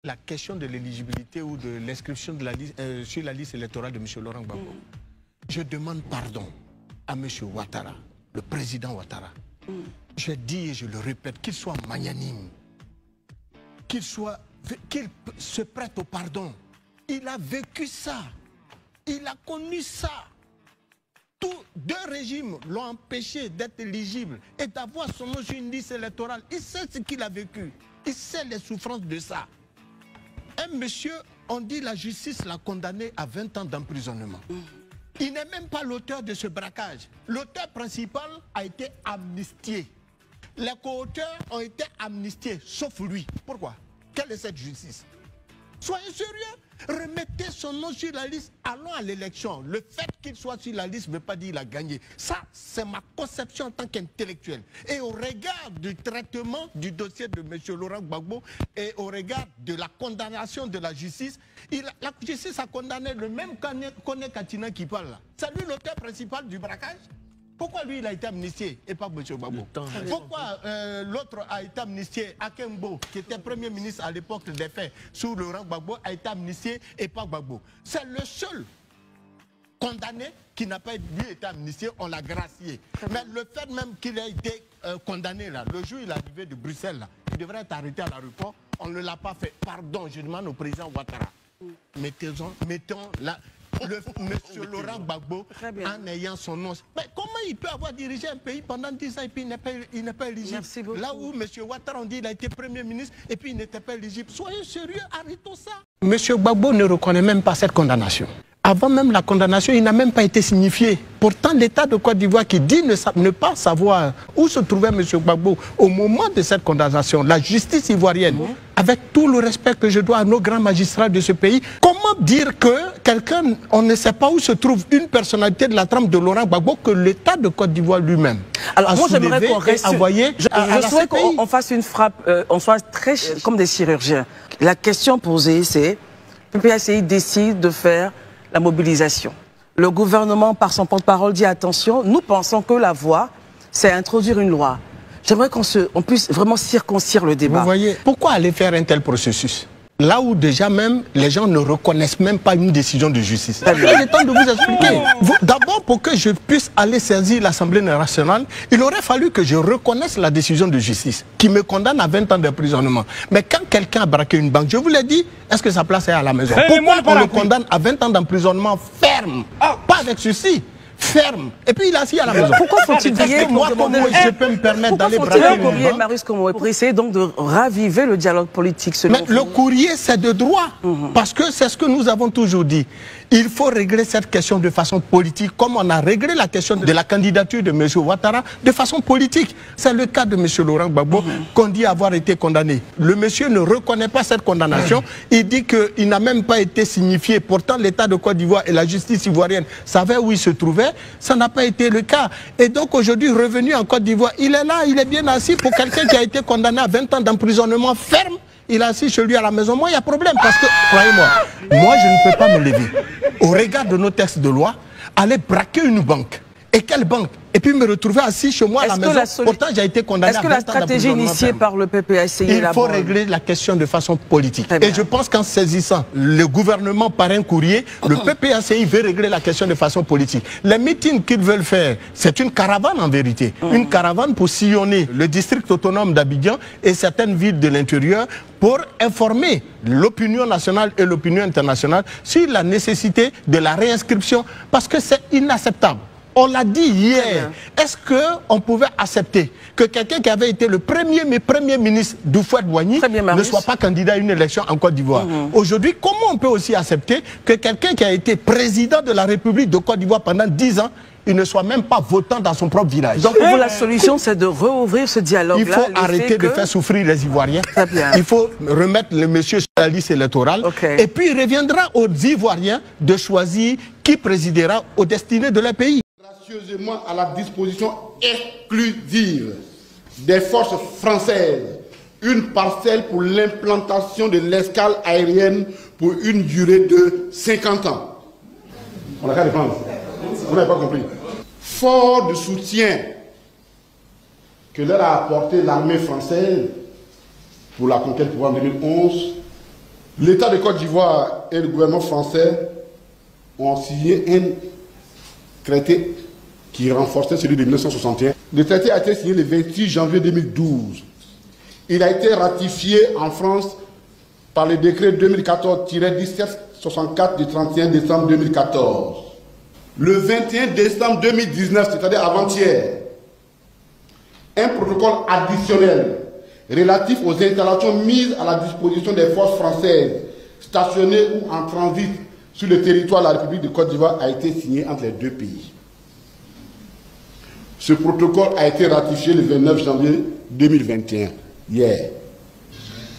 la question de l'éligibilité ou de l'inscription de la liste, sur la liste électorale de M. Laurent Gbagbo, je demande pardon à M. Ouattara, le président Ouattara. Je dis et je le répète, qu'il soit magnanime, qu'il se prête au pardon. Il a vécu ça, il a connu ça. Deux régimes l'ont empêché d'être éligible et d'avoir son nom sur une liste électorale. Il sait ce qu'il a vécu, il sait les souffrances de ça. Un monsieur, on dit la justice l'a condamné à 20 ans d'emprisonnement. Il n'est même pas l'auteur de ce braquage. L'auteur principal a été amnistié. Les co-auteurs ont été amnistiés, sauf lui. Pourquoi? Quelle est cette justice? Soyez sérieux. Remettez son nom sur la liste, allons à l'élection. Le fait qu'il soit sur la liste ne veut pas dire qu'il a gagné. Ça, c'est ma conception en tant qu'intellectuel. Et au regard du traitement du dossier de M. Laurent Gbagbo et au regard de la condamnation de la justice, la justice a condamné le même Kone Katina qui parle là. C'est lui l'auteur principal du braquage. Pourquoi lui, il a été amnistié et pas M. Gbagbo? Pourquoi l'autre a été amnistié, Akembo, qui était Premier ministre à l'époque des faits, sous Laurent Gbagbo, a été amnistié et pas Gbagbo? C'est le seul condamné qui n'a pas été amnistié, on l'a gracié. Mais le fait même qu'il ait été condamné, là, le jour où il est arrivé de Bruxelles, là, il devrait être arrêté à l'aéroport, on ne l'a pas fait. Pardon, je demande au président Ouattara, mettons là... Monsieur Laurent Gbagbo en ayant son nom. Mais comment il peut avoir dirigé un pays pendant 10 ans et puis il n'est pas éligible? Là où M. Ouattara, on dit qu'il a été Premier ministre et puis il n'était pas éligible. Soyez sérieux, arrêtons ça. M. Gbagbo ne reconnaît même pas cette condamnation. Avant même la condamnation, il n'a même pas été signifié. Pourtant, l'État de Côte d'Ivoire qui dit ne pas savoir où se trouvait M. Gbagbo au moment de cette condamnation, la justice ivoirienne, avec tout le respect que je dois à nos grands magistrats de ce pays, comment dire que quelqu'un, on ne sait pas où se trouve une personnalité de la trame de Laurent Gbagbo que l'État de Côte d'Ivoire lui-même a moi j'aimerais qu'on envoyé je souhaite qu'on fasse une frappe, on soit très comme des chirurgiens. La question posée, c'est le PPACI décide de faire la mobilisation. Le gouvernement, par son porte-parole, dit attention, nous pensons que la voie, c'est introduire une loi. J'aimerais qu'on puisse vraiment circoncire le débat. Vous voyez, pourquoi aller faire un tel processus? Là où déjà même, les gens ne reconnaissent même pas une décision de justice. J'ai le temps de vous expliquer. D'abord, pour que je puisse aller saisir l'Assemblée nationale, il aurait fallu que je reconnaisse la décision de justice qui me condamne à 20 ans d'emprisonnement. Mais quand quelqu'un a braqué une banque, je vous l'ai dit, est-ce que sa place est à la maison? Pourquoi on le condamne à 20 ans d'emprisonnement ferme? Pas avec ceci. Ferme. Et puis il est assis à la maison. Pourquoi faut-il dire moi, comment je peux me permettre d'aller braquer un courrier, Marius Komoré, pour essayer donc de raviver le dialogue politique? Mais le courrier, c'est de droit. Parce que c'est ce que nous avons toujours dit. Il faut régler cette question de façon politique, comme on a réglé la question de la candidature de M. Ouattara de façon politique. C'est le cas de M. Laurent Gbagbo qu'on dit avoir été condamné. Le monsieur ne reconnaît pas cette condamnation. Il dit qu'il n'a même pas été signifié. Pourtant, l'État de Côte d'Ivoire et la justice ivoirienne savaient où il se trouvait. Ça n'a pas été le cas. Et donc aujourd'hui, revenu en Côte d'Ivoire, il est là, il est bien assis pour quelqu'un qui a été condamné à 20 ans d'emprisonnement ferme. Il est assis chez lui à la maison. Moi, il y a problème parce que, croyez-moi, moi, je ne peux pas me lever. Au regard de nos textes de loi, aller braquer une banque. Et quelle banque? Et puis me retrouver assis chez moi à la maison. Pourtant, j'ai été condamné à 20 ans d'emprisonnement. Est-ce que la stratégie initiée par le PPACI est la bonne? Il faut régler la question de façon politique. Et je pense qu'en saisissant le gouvernement par un courrier, le PPACI veut régler la question de façon politique. Les meetings qu'ils veulent faire, c'est une caravane en vérité. Une caravane pour sillonner le district autonome d'Abidjan et certaines villes de l'intérieur pour informer l'opinion nationale et l'opinion internationale sur la nécessité de la réinscription parce que c'est inacceptable. On l'a dit hier. Est-ce qu'on pouvait accepter que quelqu'un qui avait été le premier ministre d'Houphouët-Boigny ne soit pas candidat à une élection en Côte d'Ivoire? Aujourd'hui, comment on peut aussi accepter que quelqu'un qui a été président de la République de Côte d'Ivoire pendant 10 ans, il ne soit même pas votant dans son propre village? Donc pour vous, la solution, c'est de rouvrir ce dialogue-là. Il faut arrêter de faire souffrir les Ivoiriens. Il faut remettre le monsieur sur la liste électorale. Et puis il reviendra aux Ivoiriens de choisir qui présidera aux destinées de leur pays. Gracieusement à la disposition exclusive des forces françaises une parcelle pour l'implantation de l'escale aérienne pour une durée de 50 ans. On n'a qu'à défendre. Vous n'avez pas compris. Fort du soutien que leur a apporté l'armée française pour la conquête du pouvoir en 2011, L'État de Côte d'Ivoire et le gouvernement français ont signé un traité qui renforçait celui de 1961. Le traité a été signé le 26 janvier 2012. Il a été ratifié en France par le décret 2014-1764 du 31 décembre 2014. Le 21 décembre 2019, c'est-à-dire avant-hier, un protocole additionnel relatif aux installations mises à la disposition des forces françaises stationnées ou en transit sur le territoire de la République de Côte d'Ivoire a été signé entre les deux pays. Ce protocole a été ratifié le 29 janvier 2021, hier.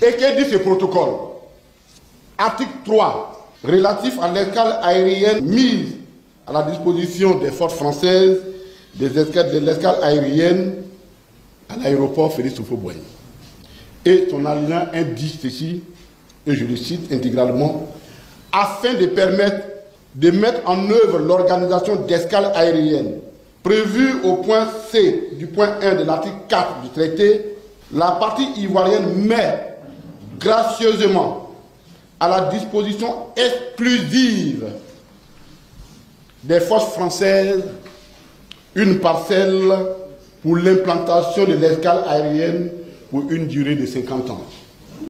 Et que dit ce protocole? Article 3, relatif à l'escale aérienne mise à la disposition des forces françaises de l'escale aérienne à l'aéroport Félix Houphouët-Boigny. Et son alinéa indique ceci, et je le cite intégralement, afin de permettre de mettre en œuvre l'organisation d'escale aérienne prévue au point C du point 1 de l'article 4 du traité, la partie ivoirienne met gracieusement à la disposition exclusive des forces françaises une parcelle pour l'implantation de l'escale aérienne pour une durée de 50 ans.